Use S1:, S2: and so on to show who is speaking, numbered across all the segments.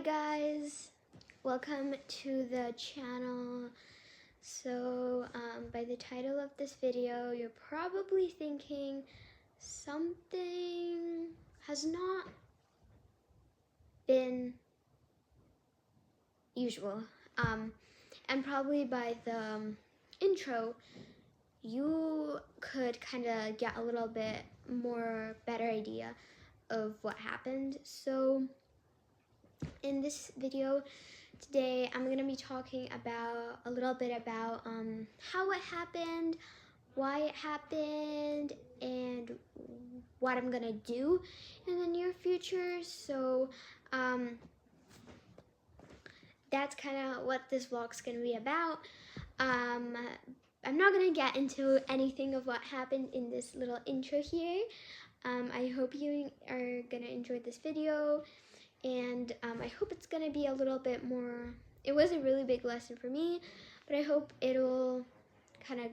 S1: guys, welcome to the channel. So by the title of this video, you're probably thinking something has not been usual. And probably by the intro, you could kind of get a little bit more better idea of what happened. So in this video today, I'm going to be talking about a little bit about how it happened, why it happened, and what I'm going to do in the near future. So that's kind of what this vlog's going to be about. I'm not going to get into anything of what happened in this little intro here. I hope you are going to enjoy this video. And I hope it's going to be a little bit more, it was a really big lesson for me, but I hope it'll kind of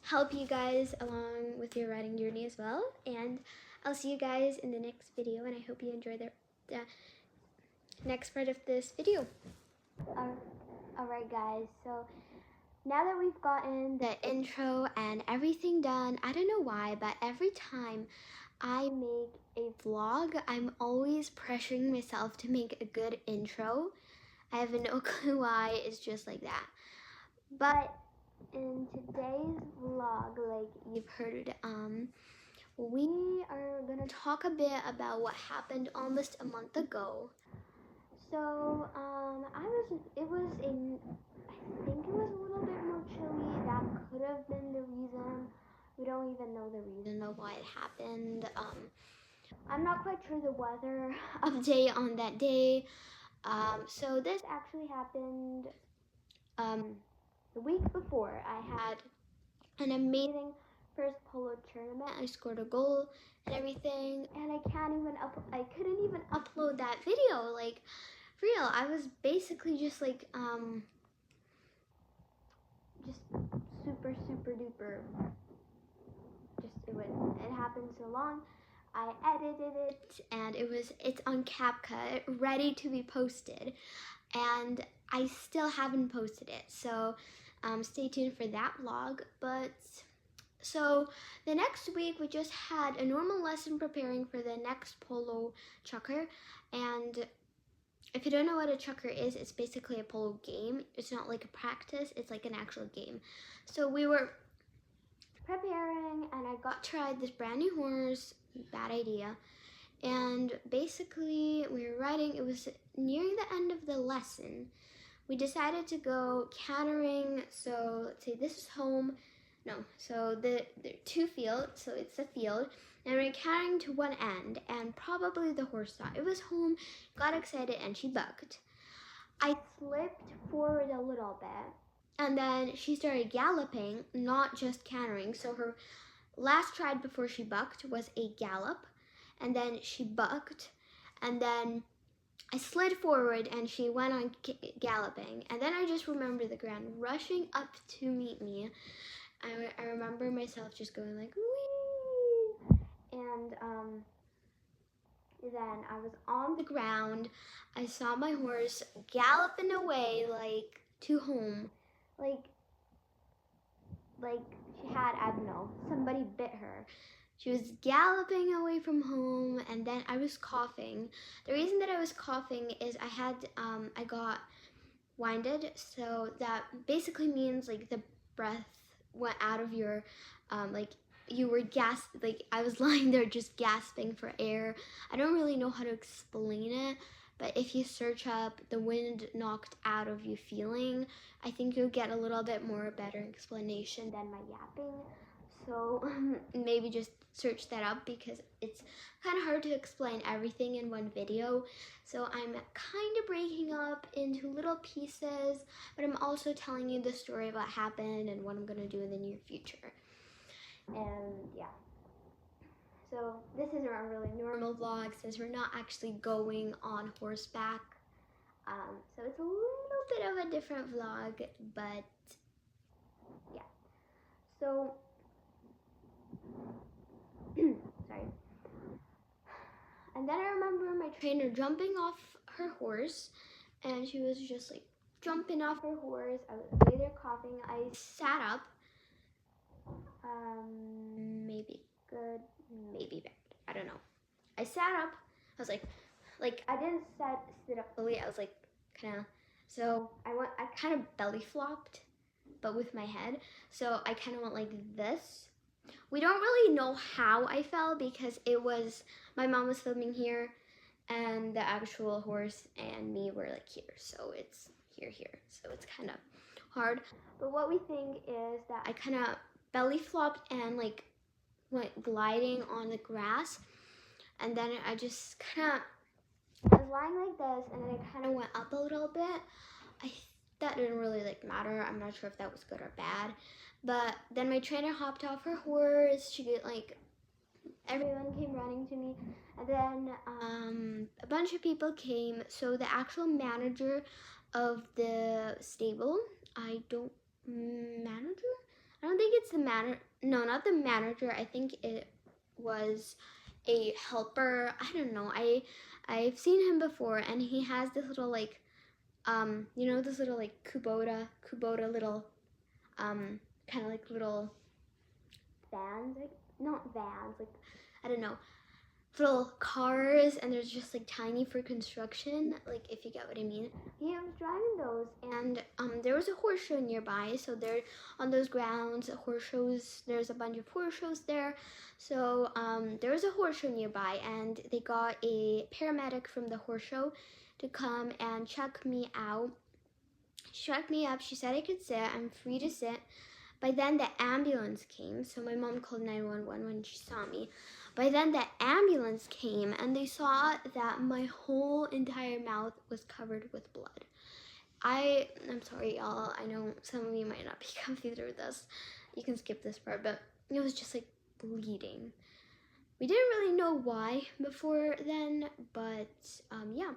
S1: help you guys along with your writing journey as well. And I'll see you guys in the next video, and I hope you enjoy the next part of this video. Alright guys, so now that we've gotten the intro and everything done, I don't know why, but every time I make a vlog, I'm always pressuring myself to make a good intro. I have no clue why, it's just like that. But in today's vlog, like you've heard, we are gonna talk a bit about what happened almost a month ago. So, I think it was a little bit more chilly. That could have been the reason. We don't even know the reason of why it happened. I'm not quite sure the weather update on that day. So this actually happened the week before. I had an amazing first polo tournament. I scored a goal and everything, and I couldn't even upload that video. Like, for real, I was basically just like just super duper. It happened so long. I edited it, and it's on CapCut, ready to be posted, and I still haven't posted it. So stay tuned for that vlog. But so the next week we just had a normal lesson preparing for the next polo chukker. And if you don't know what a chukker is, it's basically a polo game. It's not like a practice, it's like an actual game. So we were preparing, and I got to ride this brand new horse. Bad idea. And basically we were riding, it was nearing the end of the lesson. We decided to go cantering. So let's say this is home. No, so there are two fields, so it's a field, and we're cantering to one end, and probably the horse thought it was home, got excited, and she bucked. I slipped forward a little bit, and then she started galloping, not just cantering. So her last stride before she bucked was a gallop, and then she bucked, and then I slid forward and she went on galloping. And then I just remember the ground rushing up to meet me. I remember myself just going like, wee! And then I was on the ground. I saw my horse galloping away, like, to home. Like she had, I don't know, somebody bit her. She was galloping away from home, and then I was coughing. The reason that I was coughing is I got winded, so that basically means like the breath went out of your, like you were like I was lying there just gasping for air. I don't really know how to explain it, but if you search up the wind knocked out of you feeling, I think you'll get a little bit more better explanation than my yapping. So maybe just search that up, because it's kind of hard to explain everything in one video. So I'm kind of breaking up into little pieces, but I'm also telling you the story of what happened and what I'm going to do in the near future. And yeah. So this isn't a really normal vlog since we're not actually going on horseback. So it's a little bit of a different vlog, but yeah. So sorry. And then I remember my trainer jumping off her horse, and she was just like jumping off her horse. I was lay there coughing. I sat up. Maybe good, maybe bad. I don't know. I sat up. I was like I didn't sit up fully. I was like kind of. So I kind of belly flopped, but with my head. So I kind of went like this. We don't really know how I fell because it was, my mom was filming here and the actual horse and me were like here. So it's here. So it's kind of hard. But what we think is that I kind of belly flopped and like went gliding on the grass. And then I just kind of, I was lying like this and then I kind of went up a little bit. That didn't really like matter. I'm not sure if that was good or bad. But then my trainer hopped off her horse. She get like, everyone came running to me. And then a bunch of people came. So the actual manager of the stable, I don't think it's the manager. No, not the manager. I think it was a helper. I don't know. I've seen him before and he has this little like, you know, this little like Kubota little, kind of like little vans, like not vans, like I don't know, little cars, and there's just like tiny for construction, like if you get what I mean. He was driving those, and there was a horse show nearby, so there on those grounds, horse shows. There's a bunch of horse shows there, so there was a horse show nearby, and they got a paramedic from the horse show to come and check me out. She checked me up. She said I could sit. I'm free to sit. By then the ambulance came, so my mom called 911 when she saw me. By then the ambulance came and they saw that my whole entire mouth was covered with blood. I'm sorry y'all, I know some of you might not be comfy through this. You can skip this part, but it was just like bleeding. We didn't really know why before then, but yeah.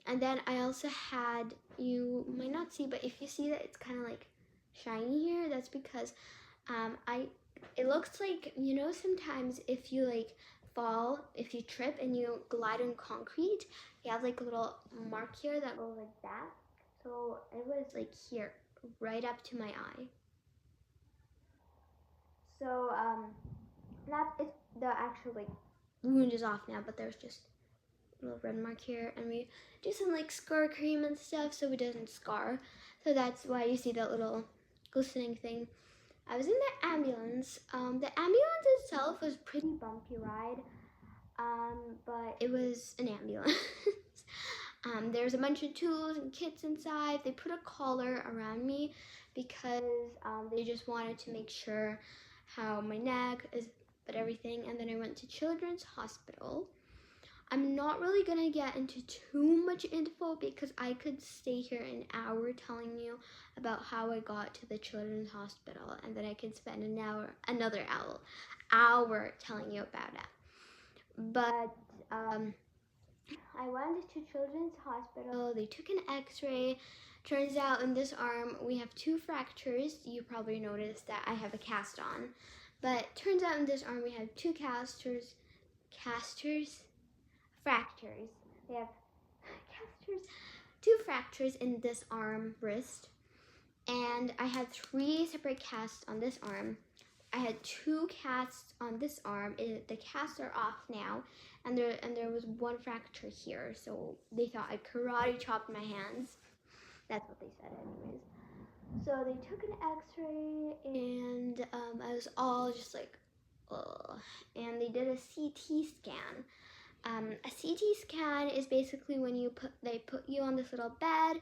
S1: And then I also had, you might not see, but if you see that it's kind of like shiny here, that's because it looks like, you know, sometimes if you like fall, if you trip and you glide on concrete, you have like a little mark here that goes like that. So it was like here, right up to my eye. So it's the actual like wound is off now, but there's just a little red mark here, and we do some like scar cream and stuff so it doesn't scar. So that's why you see that little glistening thing. I was in the ambulance. The ambulance itself was pretty bumpy ride, but it was an ambulance. There's a bunch of tools and kits inside. They put a collar around me because they just wanted to make sure how my neck is, but everything. And then I went to Children's Hospital. I'm not really gonna get into too much info because I could stay here an hour telling you about how I got to the Children's Hospital, and then I could spend another hour telling you about it. But I went to Children's Hospital. They took an x-ray. Turns out in this arm we have 2 fractures. You probably noticed that I have a cast on. But turns out in this arm we have 2 fractures. We have 2 fractures in this arm, wrist. And I had 3 separate casts on this arm. I had 2 casts on this arm. The casts are off now, and there was 1 fracture here. So they thought I karate chopped my hands. That's what they said, anyways. So they took an x-ray, and I was all just like, ugh. And they did a CT scan. A CT scan is basically when they put you on this little bed.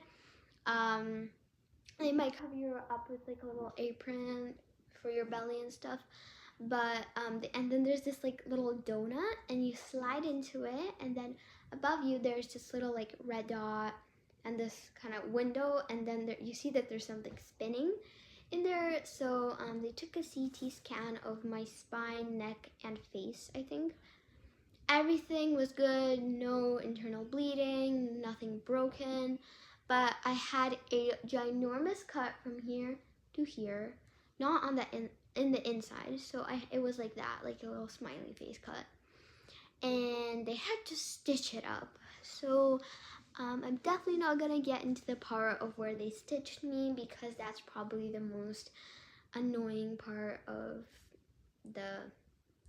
S1: They might cover you up with like a little apron for your belly and stuff. But and then there's this like little donut, and you slide into it, and then above you there's this little like red dot and this kind of window, and then you see that there's something spinning in there. So they took a CT scan of my spine, neck, and face, I think. Everything was good, no internal bleeding, nothing broken, but I had a ginormous cut from here to here, not on the in the inside, so it was like that, like a little smiley face cut, and they had to stitch it up. So I'm definitely not gonna get into the part of where they stitched me because that's probably the most annoying part of the,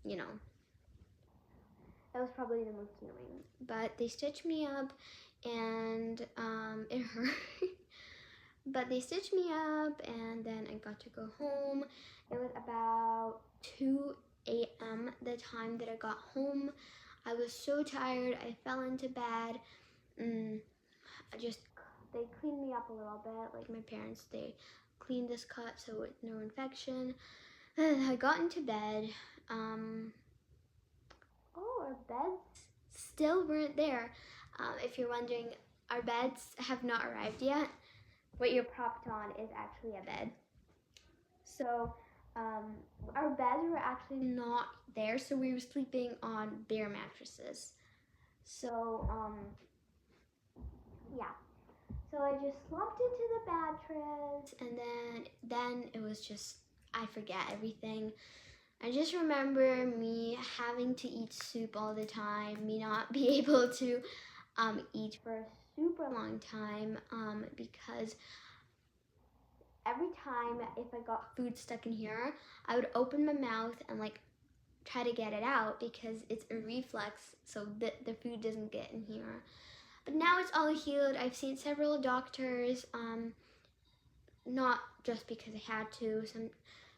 S1: you know, that was probably the most annoying. But they stitched me up and it hurt. But they stitched me up and then I got to go home. It was about 2 a.m. the time that I got home. I was so tired. I fell into bed. They cleaned me up a little bit. Like my parents, they cleaned this cut so with no infection. And I got into bed. Our beds still weren't there. If you're wondering, our beds have not arrived yet. What you're propped on is actually a bed. So our beds were actually not there, so we were sleeping on bare mattresses. So yeah. So I just slumped into the mattress, and then it was just, I forget everything. I just remember me having to eat soup all the time, me not be able to eat for a super long time because every time if I got food stuck in here, I would open my mouth and like try to get it out because it's a reflex so that the food doesn't get in here. But now it's all healed. I've seen several doctors, not just because I had to.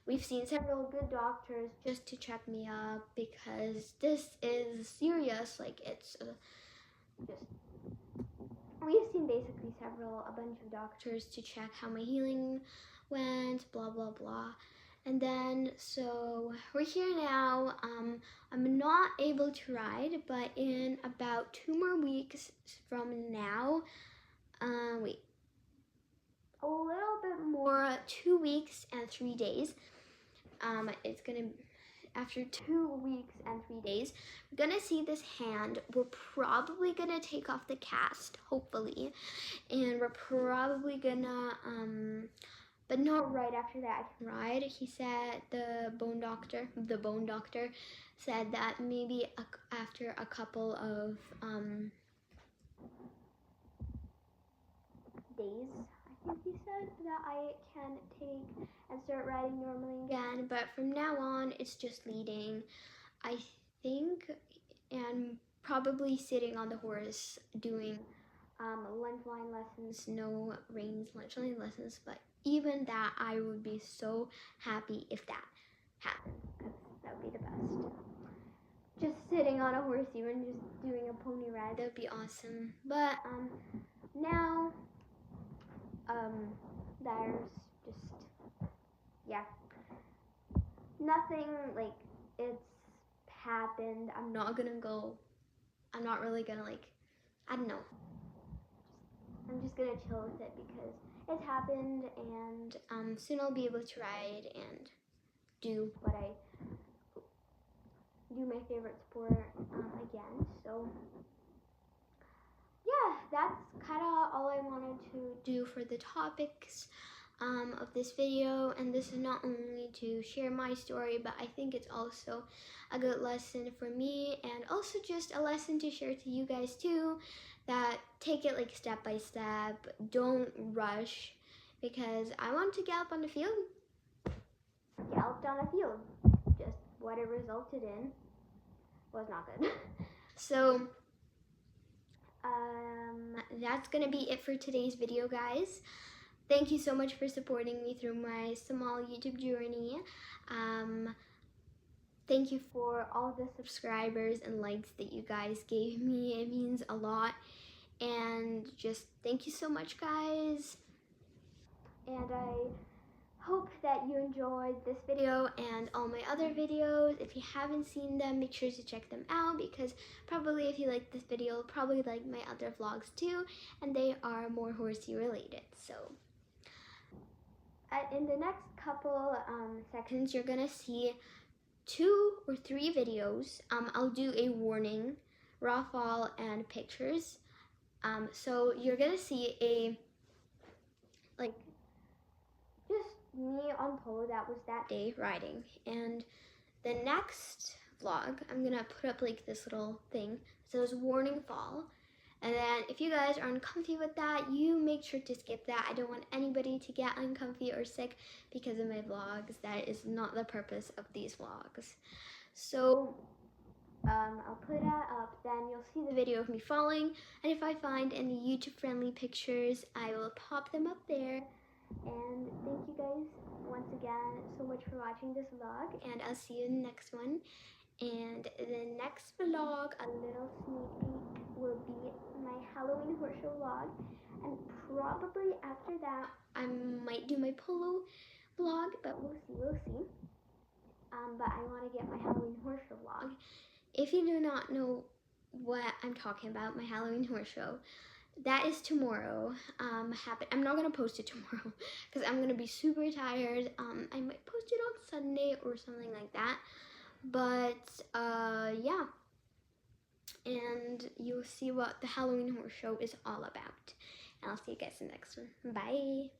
S1: We've seen several good doctors just to check me up because this is serious. Like we've seen basically a bunch of doctors to check how my healing went, blah, blah, blah. And then, so we're here now. I'm not able to ride, but in about 2 more weeks from now, a little bit more, 2 weeks and 3 days. After 2 weeks and 3 days, we're gonna see this hand. We're probably gonna take off the cast, hopefully. And we're probably gonna, but not right after that I can ride. He said, the bone doctor said that maybe after a couple of days, I think he said, that I can take and start riding normally again. But from now on, it's just leading, I think, and probably sitting on the horse doing lunge line lessons, no reins lunge line lessons, but even that, I would be so happy if that happened, because that would be the best. Just sitting on a horse, even just doing a pony ride, that would be awesome. But now, there's just, yeah, nothing, like, it's happened. I'm not really gonna, like, I don't know. I'm just gonna chill with it because it's happened, and soon I'll be able to ride and do my favorite sport again. So yeah, that's kind of all I wanted to do for the topics of this video. And this is not only to share my story, but I think it's also a good lesson for me, and also just a lesson to share to you guys too, that take it like step by step, don't rush, because I want to gallop on the field. Galloped on a field. Just what it resulted in was not good. So that's gonna be it for today's video, guys. Thank you so much for supporting me through my small YouTube journey. Thank you for all the subscribers and likes that you guys gave me. It means a lot. And just thank you so much, guys. And I hope that you enjoyed this video and all my other videos. If you haven't seen them, make sure to check them out, because probably if you like this video, you'll probably like my other vlogs too, and they are more horsey related. So in the next couple sections, you're gonna see 2 or 3 videos. I'll do a warning, raw fall, and pictures. So you're gonna see just me on polo that was that day riding. And the next vlog, I'm gonna put up like this little thing. So it says warning fall. And then if you guys are uncomfy with that, you make sure to skip that. I don't want anybody to get uncomfy or sick because of my vlogs. That is not the purpose of these vlogs. So I'll put that up, then you'll see the video of me falling, and if I find any YouTube friendly pictures, I will pop them up there. And thank you guys once again so much for watching this vlog, and I'll see you in the next one. And the next vlog, a little sneak peek, will be my Halloween horror show vlog, and probably after that I might do my polo vlog, but we'll see. But I want to get my Halloween horror show vlog. If you do not know what I'm talking about, my Halloween horror show, that is tomorrow. I'm not gonna post it tomorrow because I'm gonna be super tired. I might post it on Sunday or something like that. But yeah, and you'll see what the Halloween horror show is all about. And I'll see you guys in the next one. Bye.